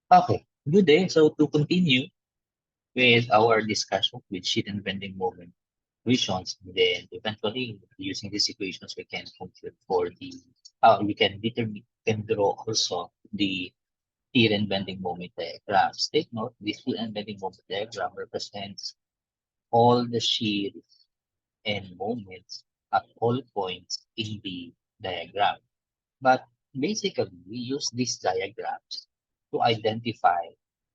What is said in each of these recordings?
Okay, good day. So to continue with our discussion with sheet and bending moment equations, then eventually using these equations we can compute for the we can determine can draw also the shear and bending moment diagrams. Take note, the shear and bending moment diagram represents all the shear and moments at all points in the diagram. But basically, we use these diagrams to identify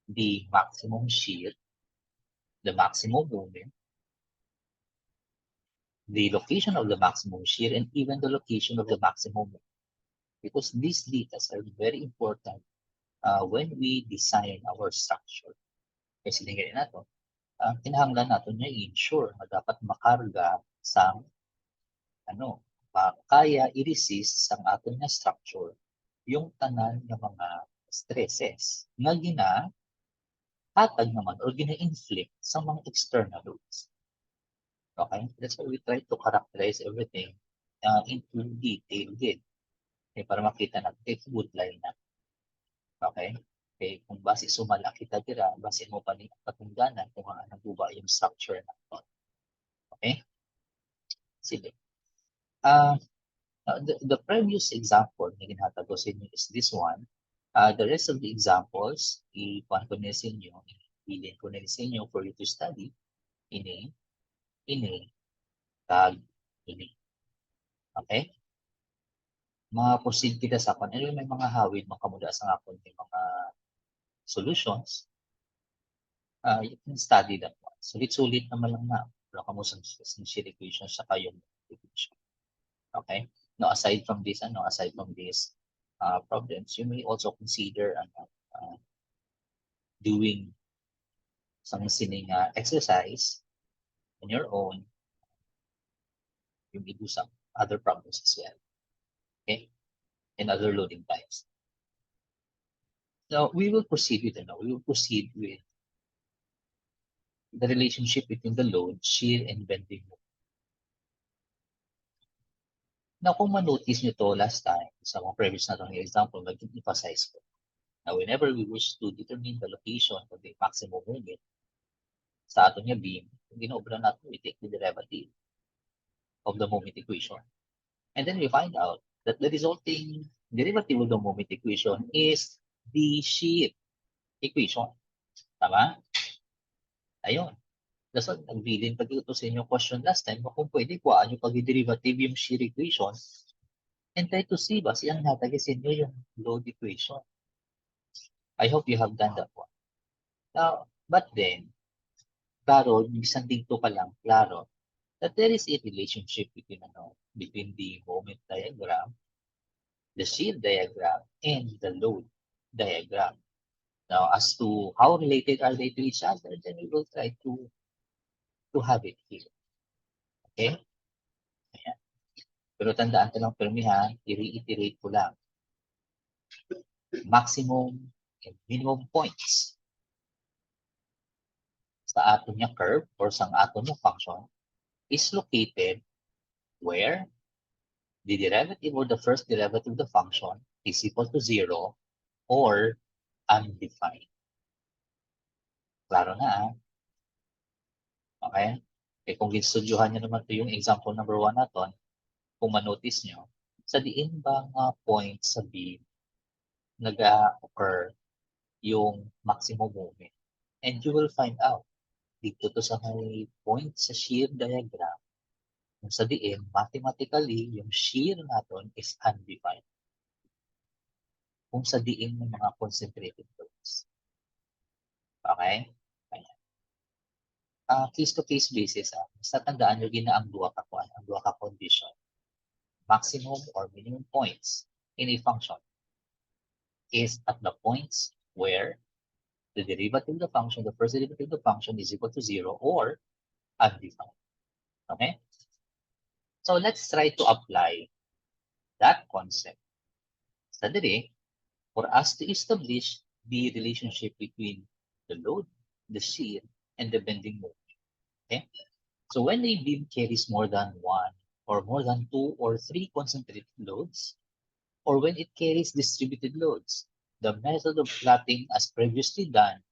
the maximum shear, the maximum moment, the location of the maximum shear, and even the location of the maximum moment. Because these data are very important when we design our structure. Kasi tingnan natin, kinahanglan natin na i-ensure na dapat makarga sa kaya i-resist sa aton nga structure yung tanan ng mga stresses nga hatag naman or gina-inflict sa mga external loads. Okay? That's why we try to characterize everything into detail din. Okay, para makita natin kay good line na. Okay? Okay, kung base sumala kita dira, base mo pa ni patungganan kung ano ba yung structure natin. Okay? Sige. The previous example na ginhatag ko sa inyo is this one. The rest of the examples, i-kuhan ko na sa inyo, i-bilin ko na sa inyo for you to study ini, tag, ini. Okay? Ma-proceed kita sa akon. Ano may mga hawid, makamuda sa akon yung mga solutions. You can study that one. Sulit-sulit naman lang na. Wala ka mo sa shear equation sa kayong equation. Okay? No, aside from this problems, you may also consider doing some sining exercise on your own. You may do some other problems as well. Okay? And other loading types. Now, we will proceed with the relationship between the load, shear, and bending moment. Now, kung ma-notice nyo to last time, sa mga previous na itong example, mag-emphasize ko. Now, whenever we wish to determine the location of the maximum moment sa aton nga beam, ginobra natin, we take the derivative of the moment equation. And then we find out that the resulting derivative of the moment equation is the shear equation. Tama? Ayun. That's what nagbilin pag ito sa inyong question last time, kung pwede kuhaan yung pag-derivative yung shear equation and try to see ba siyang natagay sa inyo yung load equation. I hope you have done that one. Now, but then, klaro, bisan dito pa lang, klaro, that there is a relationship between the moment diagram, the shear diagram, and the load diagram. Now, as to how related are they to each other, then we will try to have it here. Okay? Ayan. Pero tandaan ko lang, permihan, i-reiterate ko lang. Maximum and minimum points sa aton niya curve or sa aton niya function is located where the derivative or the first derivative of the function is equal to 0 or undefined. Klaro na, okay? Eh, kung ginstudyuhan nyo naman ito yung example number 1 natin, kung manotice nyo, sa diin ba nga point sa beam nag-occur yung maximum moment. And you will find out dito to sa may point sa shear diagram, kung sa diin, mathematically, yung shear natin is undefined. Kung sa diin may mga concentrated loads. Okay? Ayan. Case-to-case basis, basta tandaan nyo ang duha ka condition. Maximum or minimum points in a function is at the points where the derivative of the function, the first derivative of the function is equal to 0 or undefined. Okay? So let's try to apply that concept. Sadiri, for us to establish the relationship between the load, the shear, and the bending moment. Okay? So when a beam carries more than one or more than two or three concentrated loads, or when it carries distributed loads, the method of plotting as previously done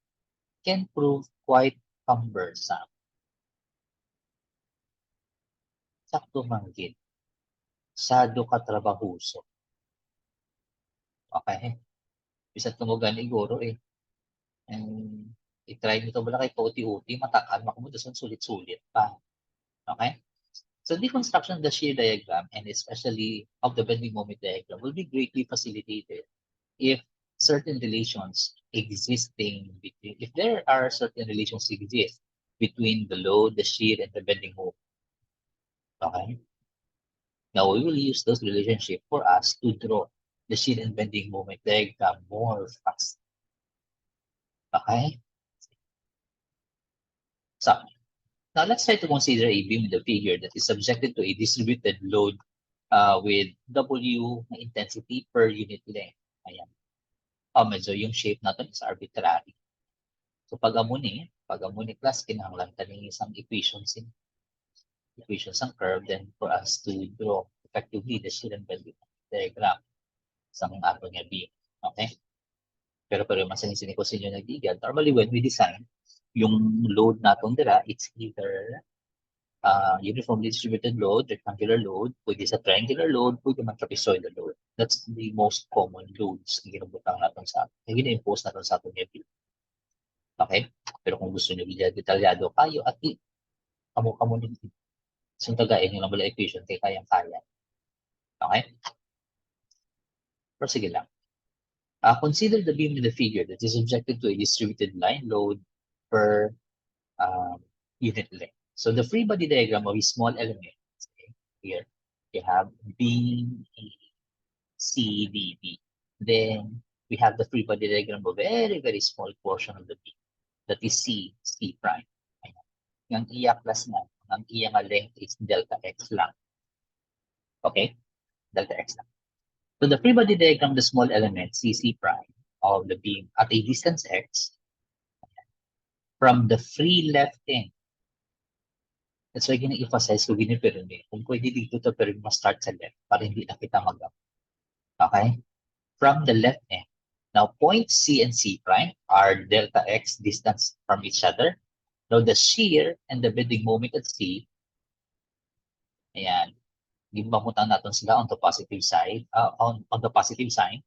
can prove quite cumbersome. Sakto manggid. Sado katrabahuso. Okay? Bisan tumugan iguro eh. And i-try nito bala kay pauti-uti, matakan mo dason sulit-sulit pa. Okay? So deconstruction of the shear diagram and especially of the bending moment diagram will be greatly facilitated if certain relations existing between, if there are certain relations exist between the load, the shear, and the bending moment. Okay? Now we will use those relationships for us to draw the shear and bending moment diagram more fast. Okay? So now let's try to consider a beam with a figure that is subjected to a distributed load with W na intensity per unit length. Ayan. Medyo yung shape natin is arbitrary. So pag amuni class, kinahanglan taning isang equation ng curve, then for us to draw effectively the shear and bending diagram sa ato nga beam. Okay? Pero masanin ko sa inyo nagdigan. Normally when we design, yung load natong dira, it's either uniformly distributed load, rectangular load, pwede sa triangular load, pwede man trapezoidal load. That's the most common loads na ginabutang natin sa atin. Na gina-impose natin sa ating beam. Okay? Pero kung gusto nyo detalyado kayo, at kamo nyo tagain nyo lang wala equation kay kayang-kaya. Okay? Pero sige lang. Consider the beam in the figure that is subjected to a distributed line load per unit length. So the free body diagram of a small element, okay, here you have B, C, D, B. Then we have the free body diagram of a very, very small portion of the beam. That is C prime. Yung iya plus na, ang iya nga length is delta X lang. Okay? Delta X lang. So the free body diagram of the small element CC prime of the beam at a distance X from the free left end. That's why gina-emphasize ko gini-pyramid. Kung pwede dito to pero ma-start sa left para hindi na kita mag-up. Okay? From the left end. Now, points C and C prime are delta X distance from each other. Now, the shear and the bending moment at C, ayan, gimbamutang natin sila on the positive side, on the positive sign.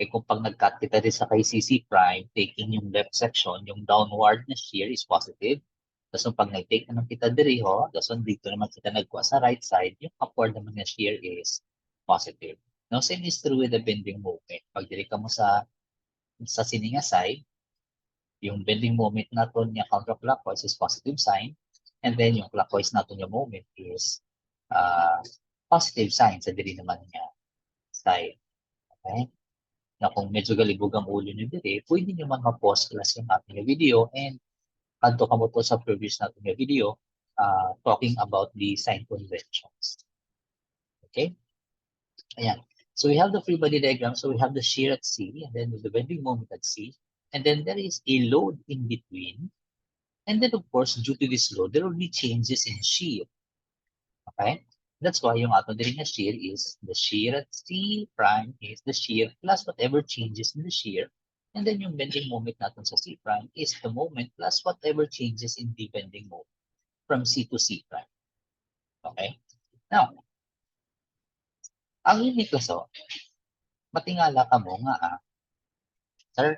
Eh kung pag nag-cut kita rin sa kay CC prime, taking yung left section, yung downward na shear is positive. Tapos pag nag-take naman kita diri ho, tapos dito naman kita nagkuha sa right side, yung upward naman na shear is positive. Now, same is true with the bending moment. Pag diri ka mo sa sininga side, yung bending moment natin yung counterclockwise is positive sign, and then yung clockwise natin yung moment is positive sign sa diri naman niya side. Okay? Na kung medyo galibog ang ulo nyo diri, pwede nyo man ma-pause class yung ating video and kanto ka mo to sa previous natin video talking about the sign conventions. Okay? Ayan. So we have the free body diagram. So we have the shear at C, and then the bending moment at C, and then there is a load in between. And then, of course, due to this load, there will be changes in shear. Okay? That's why yung ato din na shear is the shear at C prime is the shear plus whatever changes in the shear. And then yung bending moment natin sa C prime is the moment plus whatever changes in the bending moment from C to C prime. Okay? Now, ang unique laso, matingala ka mo nga sir,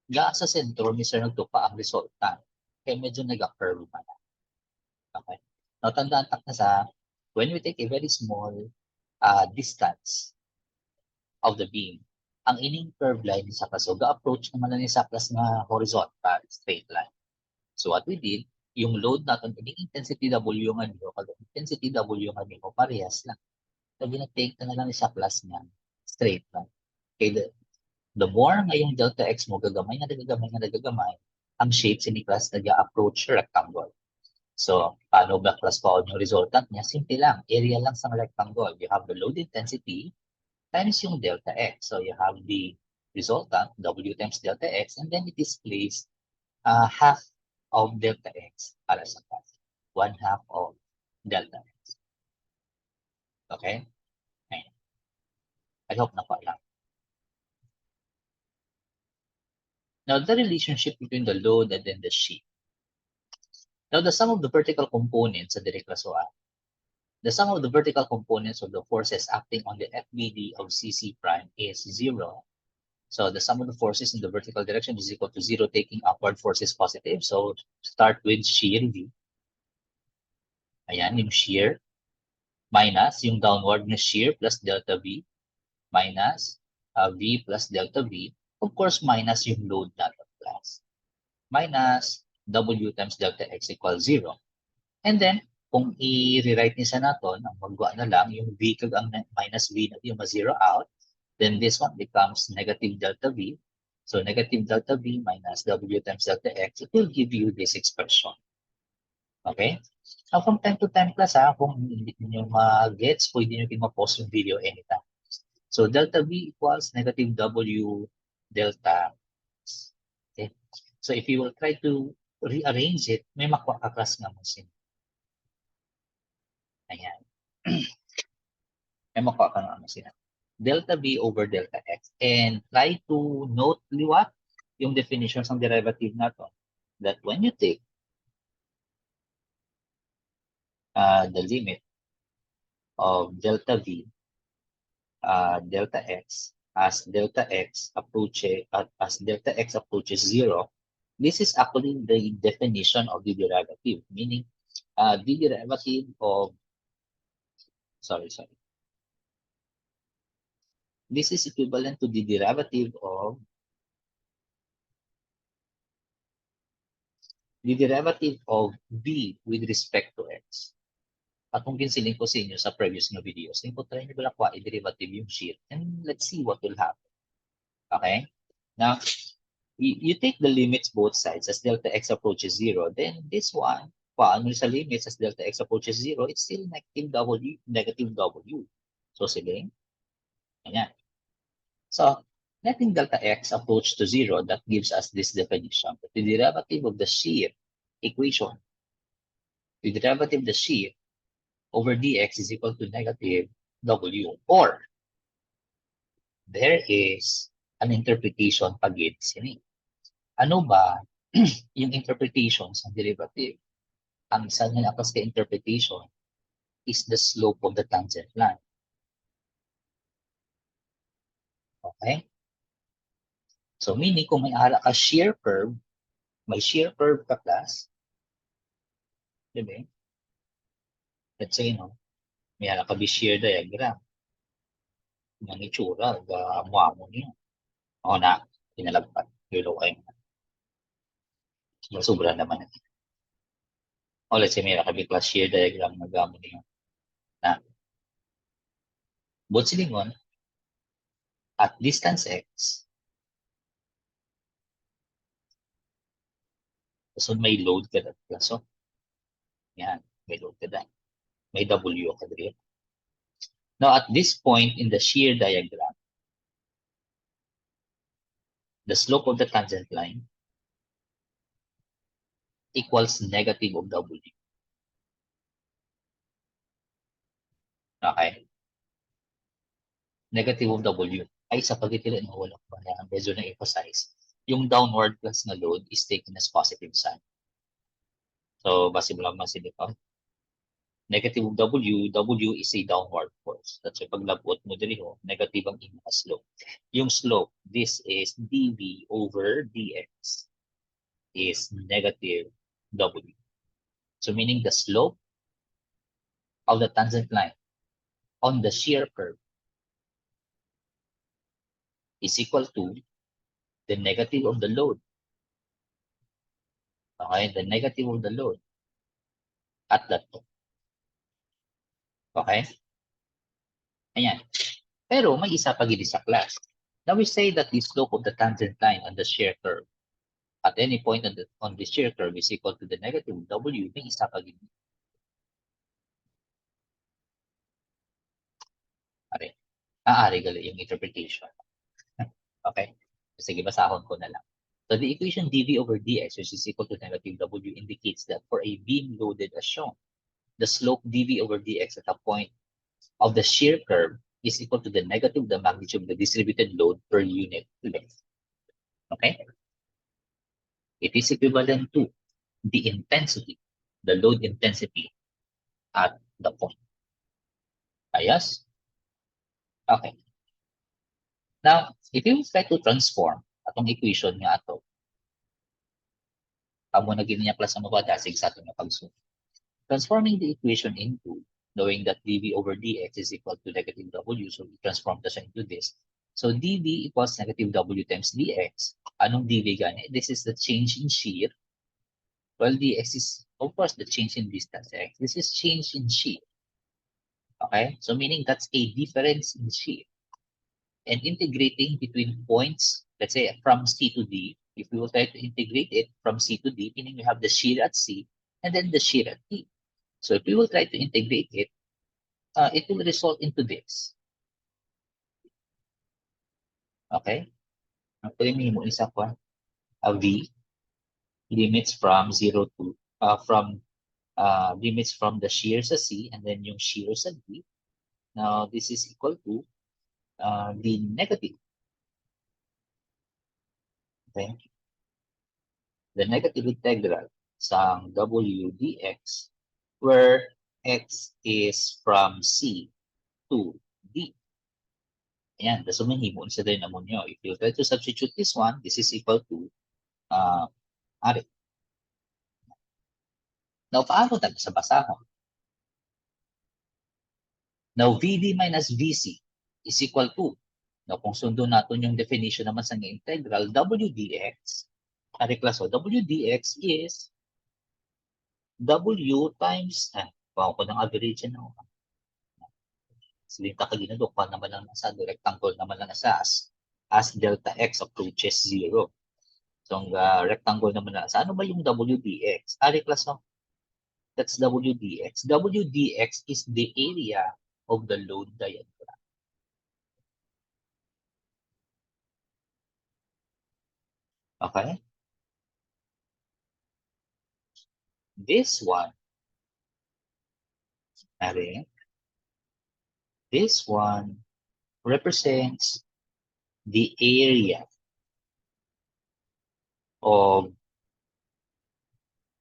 ga sa sentro ni sir nagtupa ang resulta. Kaya medyo nag-curve pa na. Okay? Now, tandaan tak na sa when we take a very small distance of the beam, ang ining curve line sa kaso, ga-approach naman na ni saklas na horizontal straight line. So what we did, yung load natin, yung intensity W nga niyo, pag intensity W nga niyo, parehas lang. So gina-take na lang ni saklas na straight line. Okay, the more ngayong delta X mo, gagamay, ang shape ni class nag-approach rectangle. So, paano ba class pa yung resultant niya? Simple lang. Area lang sa rectangle. You have the load intensity times yung delta X. So, you have the resultant, W times delta X, and then it is placed half of delta X para sa class. 1/2 of delta X. Okay? Ayan. I hope na pa lang. Now, the relationship between the load and then the shear. Now, the sum of the vertical components sa direklasyoan. The sum of the vertical components of the forces acting on the FBD of CC prime is 0. So the sum of the forces in the vertical direction is equal to 0, taking upward forces positive. So start with shear V. Ayan, yung shear. Minus yung downward na shear plus delta V. Minus V plus delta V. Of course, minus yung load natin plus. Minus W times delta X equals 0. And then, kung i-rewrite niya sa natin, ang magawa na lang, yung V kag ang minus V, yung ma-zero out, then this one becomes negative delta V. So negative delta V minus W times delta X, it will give you this expression. Okay? Now, from time to time class, kung hindi nyo ma-gets, pwede nyo din ma-post yung video anytime. So delta V equals negative W delta X. Okay? So if you will try to rearrange it, may makuha ka class nga mo sin. Ayan. May makuha ka nga mo sin. Delta V over delta X. And try to note liwat yung definitions ng derivative na to. That when you take the limit of delta V, delta X, as delta X approaches 0, this is actually the definition of the derivative, meaning the derivative of, this is equivalent to the derivative of V with respect to X. At kung ginsiling ko sa inyo sa previous na videos, try nyo pala kuha i-derivative yung shear. And let's see what will happen. Okay? Now, you take the limits both sides as delta X approaches 0. Then this one, paano sa limits as delta X approaches 0, it's still negative W. So, sige. Ayan. So, letting delta X approach to 0, that gives us this definition. But the derivative of the shear equation, the derivative of the shear over dx is equal to negative W. Or, there is an interpretation pagid sini. Ano ba yung interpretations ng derivative? Ang isa nga akas ka interpretation is the slope of the tangent line. Okay? So, meaning kung may ara ka shear curve, may shear curve ka class, diba? Let's say, may ara ka shear diagram. Yung itsura, mukha mo niyo. O na, pinalagpat. Yulo kayo. Sobra naman. O let's say, may ara ka class shear diagram na gamon niyo. Na, both silingon, at distance x, so may load ka na plus. So, yan, may load ka na. May W ka dito. Now, at this point in the shear diagram, the slope of the tangent line equals negative of W. Okay? Negative of W ay sa pagkitila na wala pa na medyo na-emphasize. Yung downward plus na load is taken as positive sign. So, base mo lang masin ito. Negative of W is a downward force. That's why pag labot mo dito, negative ang imong slope. Yung slope, this is dV over dx is negative W. So, meaning the slope of the tangent line on the shear curve is equal to the negative of the load. Okay, the negative of the load at that point. Okay? Ayan. Pero may isa pa gini sa class. Now we say that the slope of the tangent line on the shear curve at any point on the shear curve is equal to the negative W. May isa pa gini. Ari gali yung interpretation. Okay? Sige, basahon ko na lang. So the equation dV over dx, which is equal to negative W, indicates that for a beam loaded as shown, the slope dV over dx at a point of the shear curve is equal to the negative of the magnitude of the distributed load per unit length. Okay? It is equivalent to the intensity, the load intensity at the point. Ayos? Okay. Now, if you try to transform atong equation nga ato, amo na gini niya class ang mabadasig sa ato nga pagsunod. Transforming the equation into, knowing that dv over dx is equal to negative w, so we transform this into this. So dv equals negative w times dx. Anong dv gani? This is the change in shear. Well, dx is, of course, the change in distance x. This is change in shear. Okay? So meaning that's a difference in shear. And integrating between points, let's say from C to D, if we will try to integrate it from C to D, meaning we have the shear at C and then the shear at D. So if we will try to integrate it, it will result into this. Okay? Pwede mo isa pa, a V, limits from 0 to, limits from the shear sa C and then yung shear sa D. Now, this is equal to the negative. Okay? The negative integral sa W dx where x is from C to D. Ayan, so manghimon sa din naman nyo. If you try to substitute this one, this is equal to ari. Now, paano tayo sa basahon? Now, VD minus VC is equal to, now kung sundo natin yung definition naman sa integral, W dx, ari class o, W dx is W times, bawa ko ng average yan ako. Silinta ka ginadok pa naman lang nasa, rectangle naman lang nasa as delta x approaches 0. So, ang rectangle naman na, sa ano ba yung W dx? Ari class no? That's W dx. W dx is the area of the load diagram. Okay? This one, ari, this one represents the area of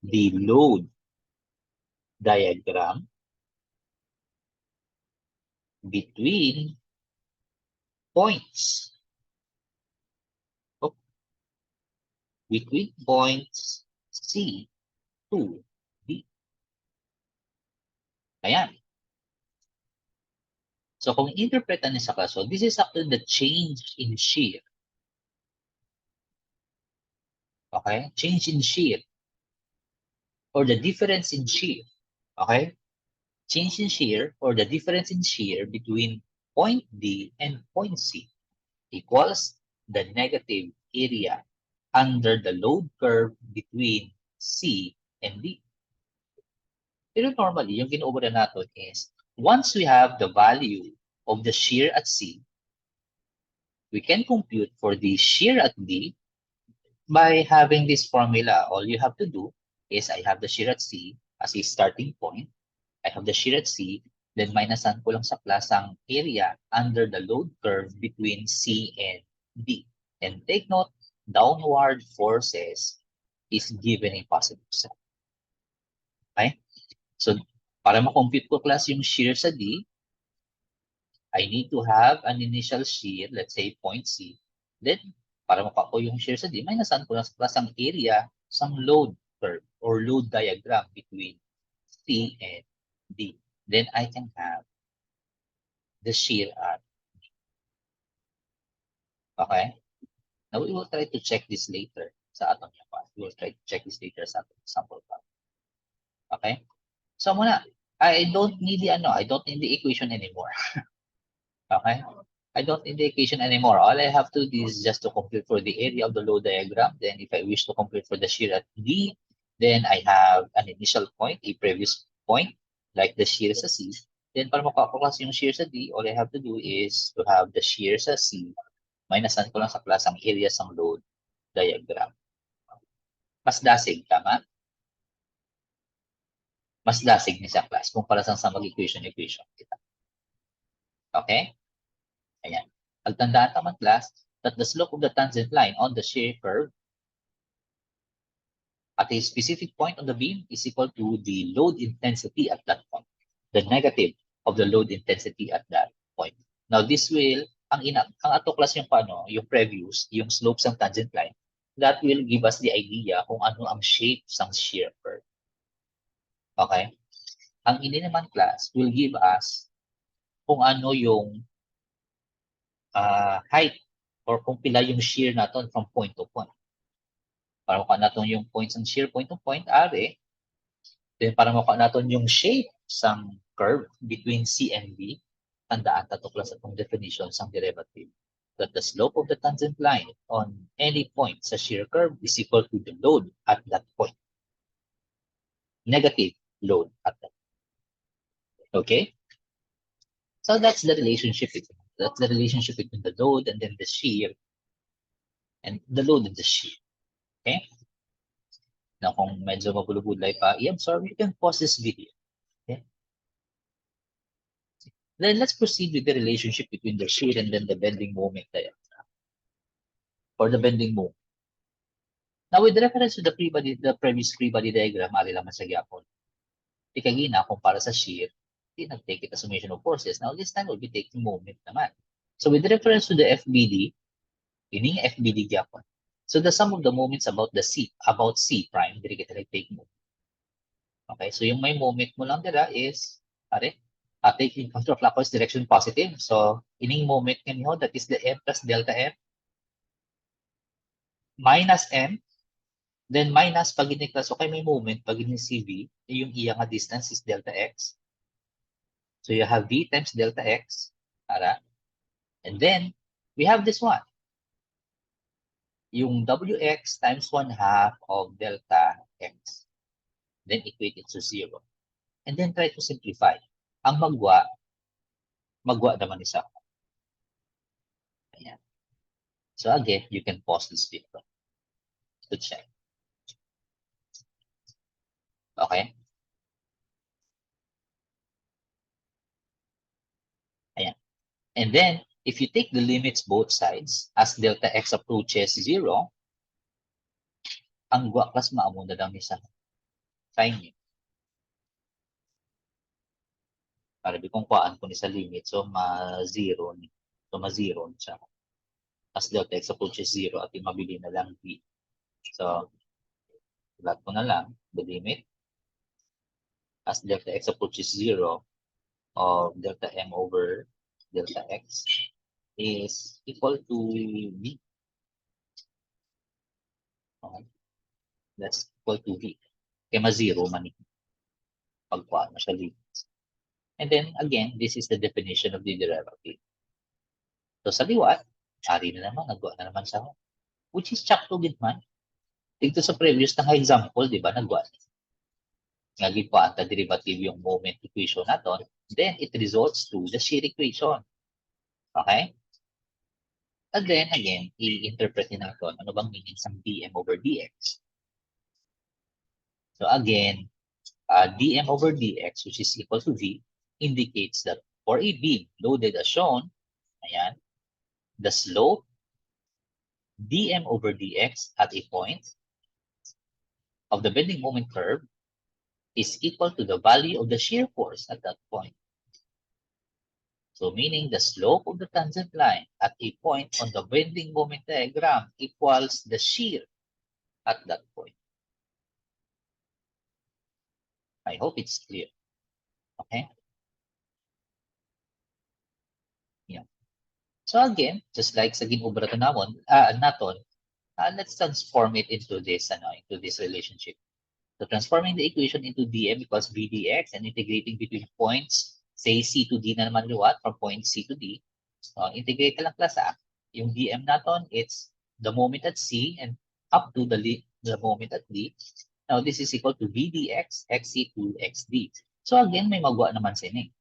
the load diagram between points. Between points C to D. Ayan. So kung interpretan niya sa kaso, this is actually the change in shear. Okay? Change in shear. Or the difference in shear. Okay? Change in shear or the difference in shear between point D and point C equals the negative area under the load curve between C and D. Pero normally, yung ginuubra natin is, once we have the value of the shear at C, we can compute for the shear at D by having this formula. All you have to do is I have the shear at C as a starting point. I have the shear at C, then minusan ko lang sa plus ang area under the load curve between C and D. And take note, downward forces is given a positive sign. Okay? So, para ma-compute ko class yung shear sa D, I need to have an initial shear, let's say point C. Then, para mapako yung shear sa D, minusan ko lang sa class ang area sa load curve or load diagram between C and D. Then I can have the shear at D. Okay? Now, we will try to check this later sa atong part. We will try to check this later sa atong sample part. Okay? So muna, I don't need the equation anymore. Okay? I don't need the equation anymore. All I have to do is just to compute for the area of the load diagram. Then if I wish to compute for the shear at D, then I have an initial point, a previous point, like the shear sa C. Then para makakalkas yung shear sa D, all I have to do is to have the shear sa C, minusan ko lang sa class ang area sa load diagram. Mas dasig, tama? Mas dasig ni sa class kumpara sa mag-equation kita. Okay? Ayan. Pagtandaan naman class that the slope of the tangent line on the shear curve at a specific point on the beam is equal to the load intensity at that point, the negative of the load intensity at that point. Now, this will, ang atuklas yung paano, yung previous, yung slopes ng tangent line, that will give us the idea kung ano ang shape ng shear curve. Okay? Ang ini naman class will give us kung ano yung height or kung pila yung shear natin from point to point. Para makuha natin yung points ng shear point to point, are. Then para makuha natin yung shape ng curve between C and D, tandaan tatuklas atong definition ng derivative. That the slope of the tangent line on any point sa shear curve is equal to the load at that point. Negative load at that point. Okay? So that's the relationship between the load and then the shear, and the load and the shear. Okay? Now, kung medyo mabulubulay pa, i-absorb, you can pause this video. Okay? Then let's proceed with the relationship between the shear and then the bending moment diagram, or the bending moment. Now, with reference to the previous free body diagram, ari lang sa gyapon. Ikagina, kung para sa shear, di nag-take it as summation of forces. Now, this time, we'll be taking moment naman. So, with reference to the FBD, ining FBD gyapon. So, the sum of the moments about C prime, diri kita take moment. Okay, so yung may moment mo lang dira is, take in counterclockwise direction positive. So, ining moment ninyo, that is the M plus delta M, minus M, then minus pag iniklas, okay, may moment, pag ini CV, yung iya nga distance is delta X. So, you have V times delta X, and then, we have this one, yung WX times 1/2 of delta X. Then, equate it to 0. And then, try to simplify. Ang magwa naman isa. Ayan. So, again, you can pause this video to check. Okay? Ayan. And then, if you take the limits both sides, as delta X approaches 0, ang gwa class maamo na lang isa. Sign nyo. Para di kung kuhaan ko ni sa limit, so ma-0 ni. So, ma-0 siya. As delta X approaches 0, at yung mabili na lang V. So, sulat ko na lang, the limit, as delta X approaches 0, of delta M over delta X is equal to V. Okay? That's equal to V. Kaya ma-0 man pagkuhaan mo siya limits. And then, again, this is the definition of the derivative. So, sa liwat, ari na naman, nagwa na naman sa which is sakto gid man. Dito sa previous na example, di ba, nagwa. Nga gipaan ta derivative yung moment equation naton, then it results to the shear equation. Okay? And then, again, i-interpret natin ano bang meaning ng dm over dx. So, again, dm over dx, which is equal to v, indicates that for a beam loaded as shown, ayan, the slope dm over dx at a point of the bending moment curve is equal to the value of the shear force at that point. So, meaning the slope of the tangent line at a point on the bending moment diagram equals the shear at that point. I hope it's clear. Okay? Yeah. So again, just like sa ginubra naton, let's transform it into this relationship. So transforming the equation into dm equals v dx and integrating between points, say C to D na naman liwat from point C to D. So integrate lang class yung dm naton, it's the moment at C and up to the moment at D. Now this is equal to v dx, xc to xd. So again, may magwa naman sa ini,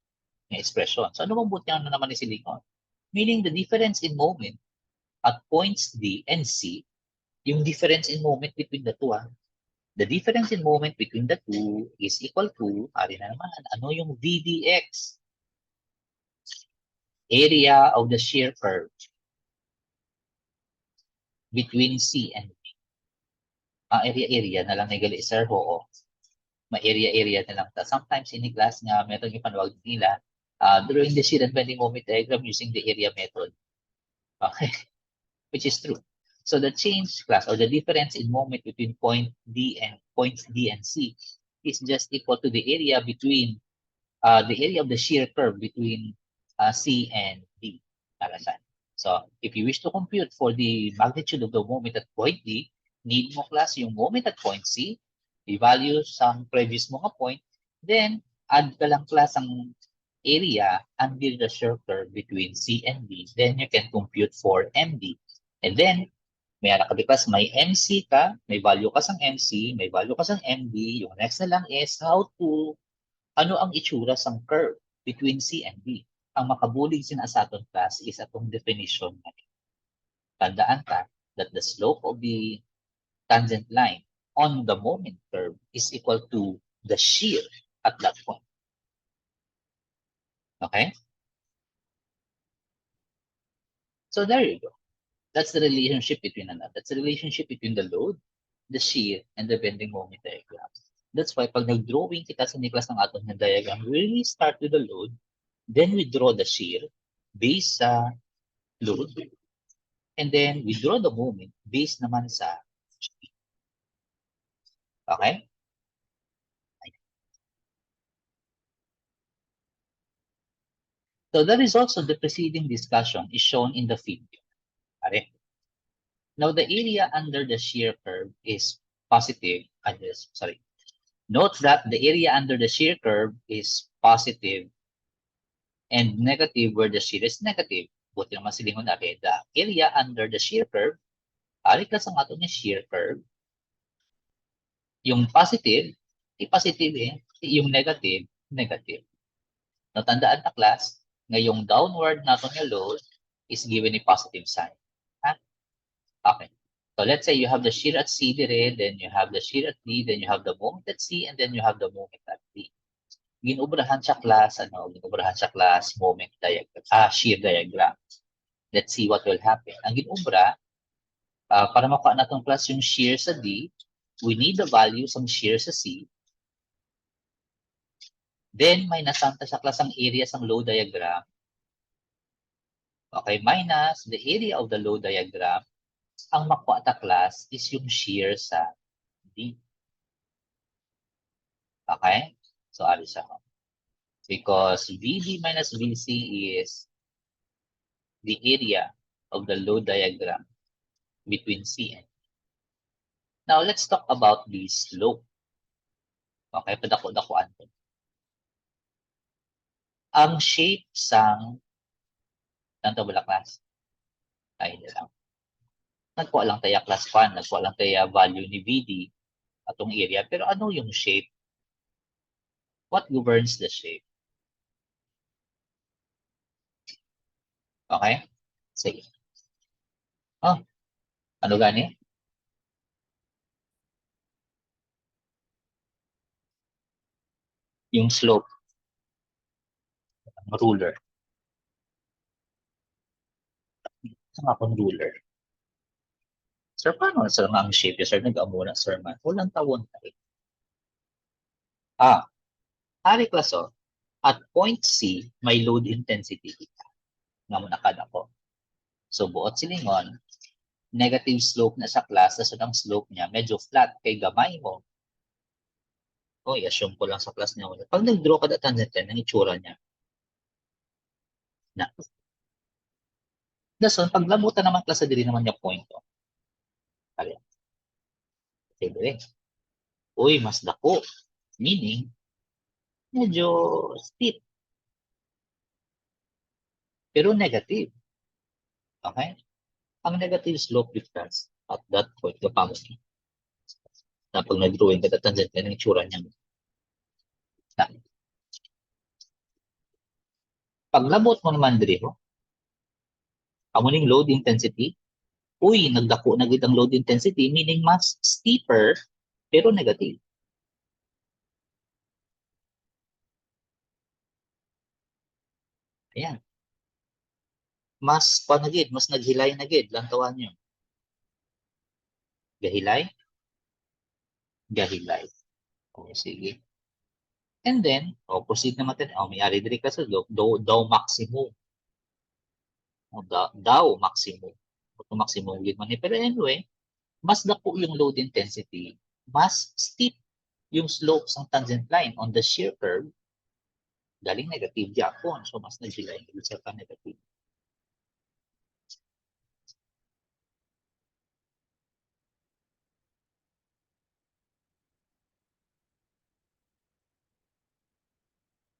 may expression. So ano bang buti na naman ni silikon? Meaning the difference in moment at points D and C, yung difference in moment between the two, the difference in moment between the two is equal to, ari na naman, ano yung VDX? Area of the shear curve between C and D. ang area-area na lang nagali sir, oo. Ma-area-area na lang ta. Sometimes in the class nga, meron yung panawag nila, drawing the sheet and bending moment diagram using the area method. Okay? Which is true. So the change class or the difference in moment between points D and C is just equal to the area between the area of the shear curve between C and D. Karasan. So if you wish to compute for the magnitude of the moment at point D, need mo class yung moment at point C, i-value sa previous mga point, then add ka lang class ang area under the shear curve between C and D, then you can compute for MD. And then, may anak ka class, may MC ka, may value ka sang MC, may value ka sang MD. Yung next na lang is how to, ano ang itsura sang curve between C and D. Ang makabulig sin sa aton class is atong definition. Tandaan ka that the slope of the tangent line on the moment curve is equal to the shear at that point. Okay? So there you go. That's the relationship between That's the relationship between the load, the shear, and the bending moment diagram. That's why pag nag-drawing kita sa Niklas ng aton ng diagram, we really start with the load, then we draw the shear based sa load, and then we draw the moment based naman sa shear. Okay? So the results of the preceding discussion is shown in the figure. Okay? Now the area under the shear curve is positive. Sorry. Note that the area under the shear curve is positive and negative where the shear is negative. Buti naman silingon natin, the area under the shear curve, alit ka sa nga yung shear curve, yung positive, positive yung negative, negative. Natandaan na class, ngayong downward natin yung load is given a positive sign. Ha? Okay. So let's say you have the shear at C dire, then you have the shear at D, then you have the moment at C, and then you have the moment at D. Ginubrahan siya class, ginubrahan siya class moment diagram, shear diagram. Let's see what will happen. Ang ginubra, para makuha na itong class yung shear sa D, we need the values ng shear sa C. Then, may nasanta sa class ang area sa load diagram. Okay, minus the area of the load diagram. Ang makuha ta class is yung shear sa D. Okay? So, alis ako. Because VD minus VC is the area of the load diagram between C and D. Now, let's talk about the slope. Okay, padako-dakuan ko. Ang shape sang tanto bala class? Ay, lang. Nagkuha lang tayo class 1, nagkuha lang tayo value ni VD atong area. Pero ano yung shape? What governs the shape? Okay? Sige. Oh, ano gani? Yung slope. Ruler. Saan akong ruler? Sir, paano sir ang shape? Sir, nag-amo na, sir, man. Walang tawon tayo. Hari class, at point C, may load intensity nga muna kada ko. So, buot silingon, negative slope na sa class, na ang slope niya, medyo flat, kay gamay mo. I-assume ko lang sa class niya. Pag nag-draw ka na tangent line, ang itsura niya. Na. Dason, pag labutan naman class na dili naman niya point. Kaya. Okay, uy, mas dako. Meaning, medyo steep. Pero negative. Okay? Ang negative slope difference at that point, kapag na pag nag-drawing ka na tangent line, ang itsura niya. Na. Pag labot mo naman diri, amuning load intensity, uy, nagdako na gid ang load intensity, meaning mas steeper, pero negative. Ayan. Mas panagid, mas naghilay na gid, lantawan nyo. Gahilay? gahilay. O, sige. And then, proceed naman natin. O, may-ari diri ka sa daw maximum. O, daw maximum. O, maximum yun man. Pero anyway, mas dako yung load intensity, mas steep yung slope ng tangent line on the shear curve, galing negative Japon. So, mas nagilay sa negative.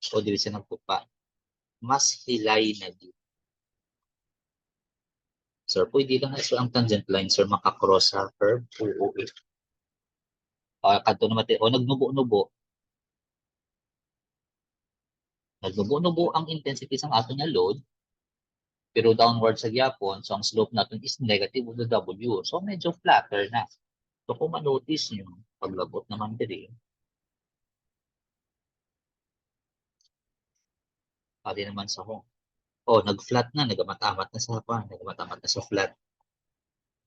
So, dili siya nagpupa. Mas hilay na di. Sir, pwede lang na ang tangent line, sir, makakross sa curve. Oo. Kanto naman, o nagnubo-nubo. Nagnubo-nubo ang intensity sa ato nga load, pero downward sa gyapon, so ang slope natin is negative of the W. So, medyo flatter na. So, kung ma-notice nyo, paglabot naman diri, pwede naman sa home. O, nag-flat na, nagmatamat na sa hapa, nagmatamat na sa flat.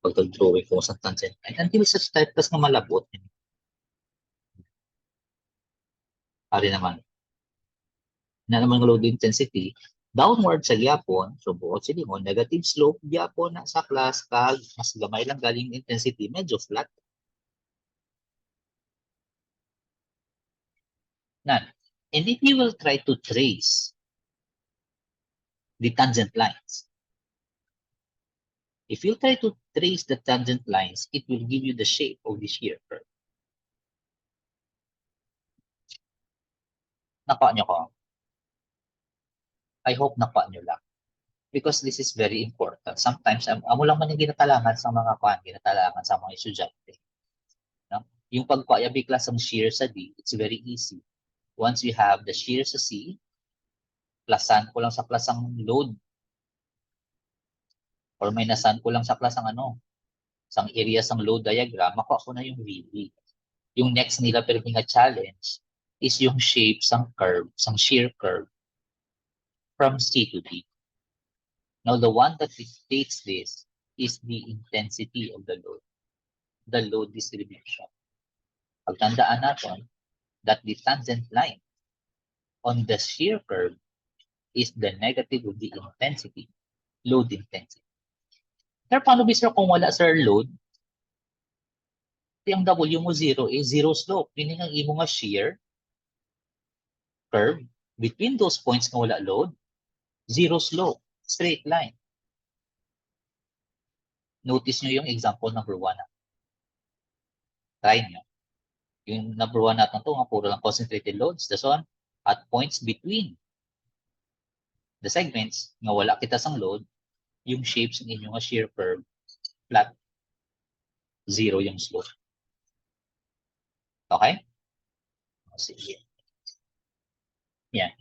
Pag-drawing ko sa tangent line. Until sa type tas na malabot, pwede naman. Na naman load intensity, downward sa gyapon, so buot sila mo, negative slope gyapon na sa class, kag mas gamay lang galing intensity, medyo flat. Nan. And if you will try to trace the tangent lines, if you try to trace the tangent lines, it will give you the shape of the shear curve. Nakuha nyo ko? I hope nakuha nyo lang. Because this is very important. Sometimes, amo lang man yung ginatalangan sa mga kuhan, ginatalangan sa mga estudyante. No? Yung pagkuha class ng shear sa D, it's very easy. Once you have the shear sa C, plusan ko lang sa klasang load. Or minasan ko lang sa klasang sang area sang load diagram, makuha ko na yung VB. Yung next nila pero nga challenge is yung shape sang curve, sang shear curve from C to D. Now, the one that dictates this is the intensity of the load distribution. Pagtandaan natin that the tangent line on the shear curve is the negative of the intensity, load intensity. Sir, paano ba sir kung wala sir load? Yung W mo zero, zero slope. Meaning ang imo nga shear curve between those points na wala load, zero slope, straight line. Notice nyo yung example number 1. Try nyo. Yung number 1 natin ito, nga puro lang concentrated loads. That's on, at points between the segments, nga wala kita sang load, yung shapes ng inyong shear curve, flat, zero yung slope. Okay? Sige. Yan.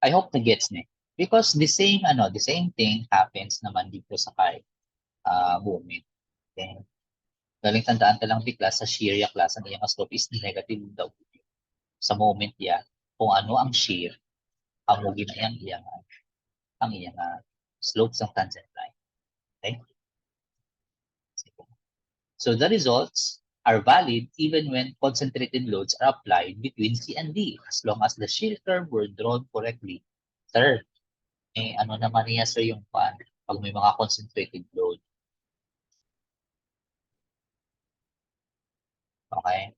I hope na gets niya. Because the same thing happens naman dito sa kay movement. Okay? Galing tandaan ka lang bigla sa shear ya class, ang iyang slope is negative daw. Sa moment yan, kung ano ang shear, amugin na yan ang iyang slope ng tangent line. Okay? So the results are valid even when concentrated loads are applied between C and D as long as the shear curve were drawn correctly. Sir, ano naman niya sir yung pag may mga concentrated load. Okay?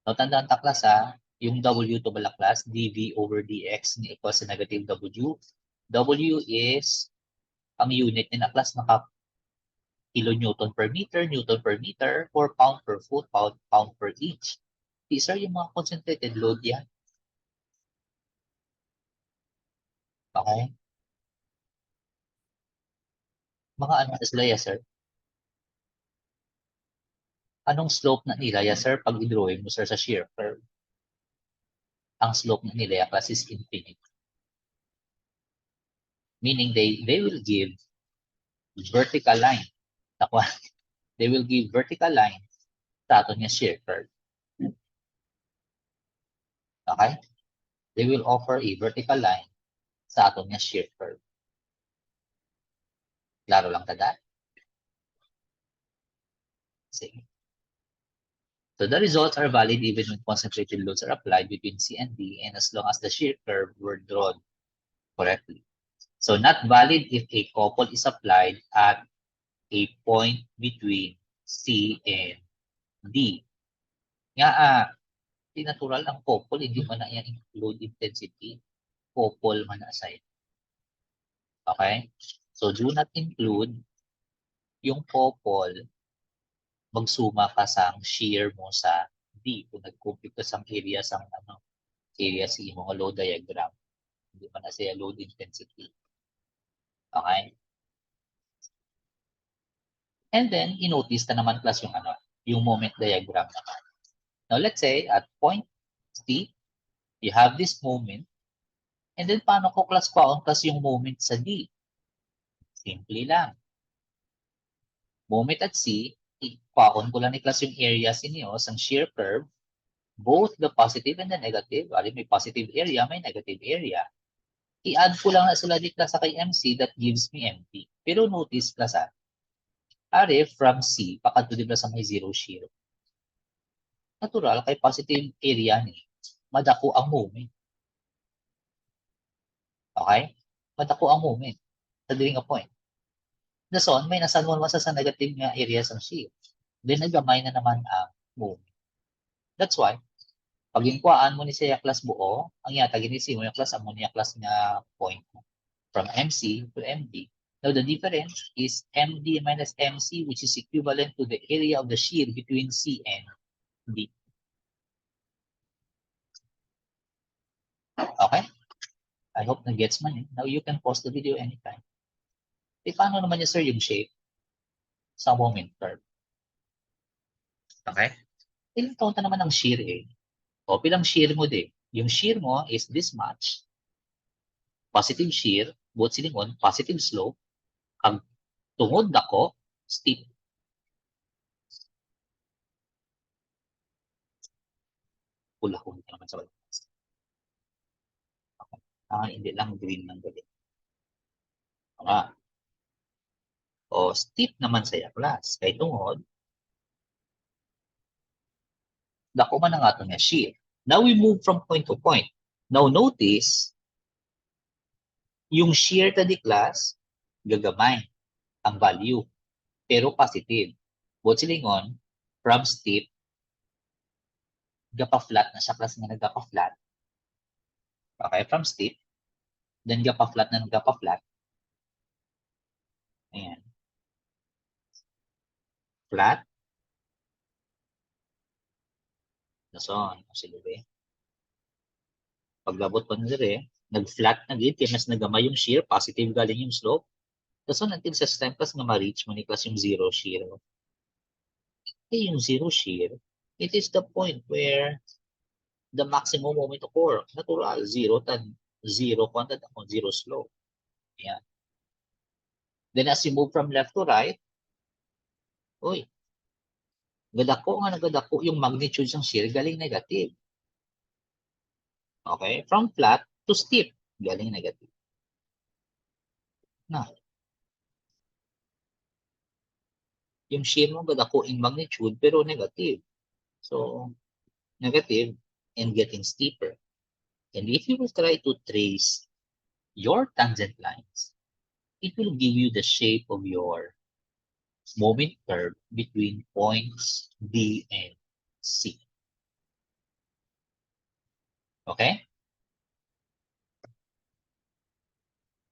So tandaan ta class yung W to bala class, dV over dx ni equals to negative W. W is ang unit ni na class naka kilonewton per meter, or pound per foot, pound per inch. These are yung mga concentrated load yan. Okay? Mga ano sila ya, sir? Anong slope na nila ya, sir, pag i-drawing mo, sir, sa shear curve? Ang slope na nila ya, class is infinite. Meaning they will give vertical line. They will give vertical line sa ato niya shear curve. Okay? They will offer a vertical line sa ato niya shear curve. Klaro lang tada? Sige. So the results are valid even when concentrated loads are applied between C and D, and as long as the shear curve were drawn correctly. So not valid if a couple is applied at a point between C and D. Nga, di natural ang couple, hindi man na yan load intensity. Couple man na aside. Okay? So do not include yung couple, magsuma ka sa shear mo sa D. Kung nag-compute ka sa area sa area sa imong load diagram. Hindi man na siya load intensity. Okay? And then, i-notice na naman class yung moment diagram naman. Now, let's say, at point C, you have this moment, and then paano ko class class yung moment sa D? Simple lang. Moment at C, i-paon ko lang ni class yung areas ninyo sa shear curve, both the positive and the negative. Alin, may positive area, may negative area. I-add ko lang na sila di class sa kay MC, that gives me empty. Pero notice class are from C, pakadto di ba sa may zero shear. Natural, kay positive area ni, madako ang moment. Okay? Madako ang moment sa during a point. Dason, may nasanwan mo sa negative nga areas ang shear. Then, nagamay na naman ang moment. That's why, pag inquaan mo ni siya class buo, ang yata ginisi mo yung class, amo niya class nga point from MC to MD. Now, the difference is MD minus MC, which is equivalent to the area of the shear between C and D. Okay? I hope na-gets man eh. Now, you can pause the video anytime. E paano naman niya, sir, yung shape sa moment curve? Okay? Ilang taon na naman ang shear eh. O, pilang shear mo din. Yung shear mo is this much. Positive shear, both silingon, positive slope. Ang tungod dako, steep. Pula-huli naman sa balas. Okay. Hindi lang green ng galit. Okay. O, steep naman sa class. Kay tungod, dako man ang ato nga shear. Now we move from point to point. Now notice, yung shear to the class, gagamay ang value. Pero positive. Both silingon, from steep, gapa-flat na siya class nga nagapa-flat. Okay, from steep, then gapa-flat na nagapa-flat. Ayan. Flat. Nason, sige. Paglabot pa nila nag-flat na gid, kaya mas nagamay yung shear, positive galing yung slope. Nason, until sa time class nga ma-reach mo ni class yung zero shear. Okay, yung zero shear, it is the point where the maximum moment occur. Natural, zero quantity, zero slope. Ayan. Then as you move from left to right, uy, nagadako yung magnitude ng shear galing negative. Okay? From flat to steep, galing negative. Na. Yung shear mo gadako in magnitude pero negative. So, negative and getting steeper. And if you will try to trace your tangent lines, it will give you the shape of your moment curve between points B and C. Okay?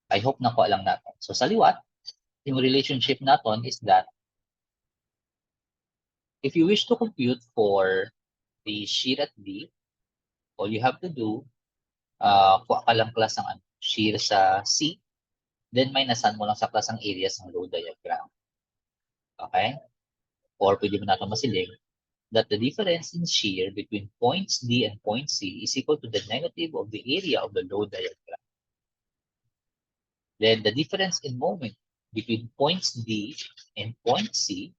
I hope nakuha lang natin. So sa liwat, yung relationship natin is that if you wish to compute for the shear at D, all you have to do, kuha ka lang class ng shear sa C, then minusan mo lang sa class ng areas ng load diagram. Okay? Or pwede mo natin masiling that the difference in shear between points D and point C is equal to the negative of the area of the load diagram. Then the difference in moment between points D and point C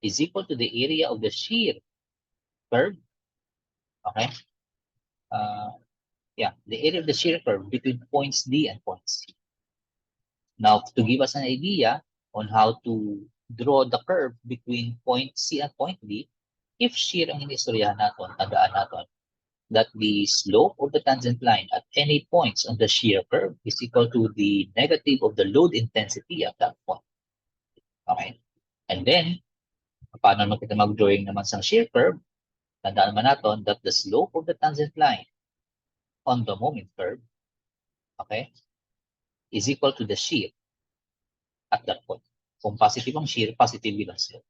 is equal to the area of the shear curve. Okay? Yeah, the area of the shear curve between points D and point C. Now, to give us an idea on how to draw the curve between point C and point D, if shear ang inistoryahan natin, tandaan natin that the slope of the tangent line at any points on the shear curve is equal to the negative of the load intensity at that point. Okay? And then, paano naman kita mag-drawing naman sa shear curve? Tandaan naman natin that the slope of the tangent line on the moment curve, okay, is equal to the shear at that point. Kung positive ang shear, positive din ang slope.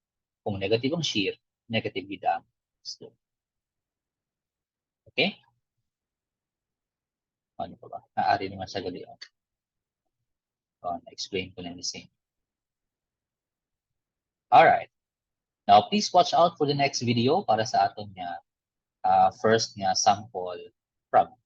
Kung negative ang shear, negative din ang slope. Okay? Ano pa ba? Naari naman sa gali. Na-explain ko na the same. Alright. Now, please watch out for the next video para sa aton nga first nga sample problem.